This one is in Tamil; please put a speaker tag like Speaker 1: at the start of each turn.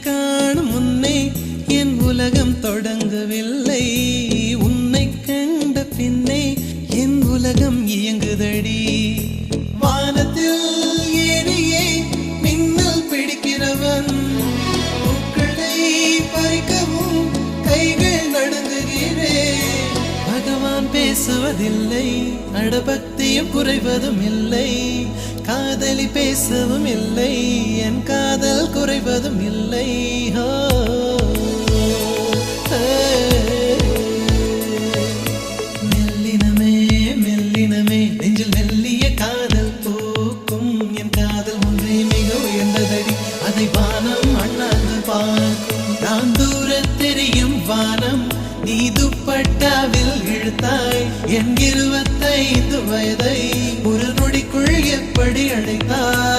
Speaker 1: காணும் முன்னே என் உலகம் தொடங்கவில்லை. உன்னை கண்ட பின்னே என் உலகம் இயங்குதடி. வானத்தில் ஏறியே மின்னல் பிடிக்கிறவன் பூக்களை பறிக்கவும் கைகள் நடுங்குகிறேன். பகவான் பேசுவதில்லை, அடபக்தியும் குறைவதும் இல்லை. காதலி பேசவும் இல்லை, என் காதல் குறைவதும் இல்லை. மெல்லினமே மெல்லினமே நெஞ்சில் மெல்லிய காதல் பூக்கும். என் காதல் ஒன்றே மிக உயர்ந்ததடி, அதை வானம் அண்ணாந்து பார்க்கும். நான் தூர தெரியும் வானம், நீ துப்பட்டாவில் இழுத்தாய் என் 25 வயதை ஒரு நொடிக்குள் எப்படி அழைத்தாய்?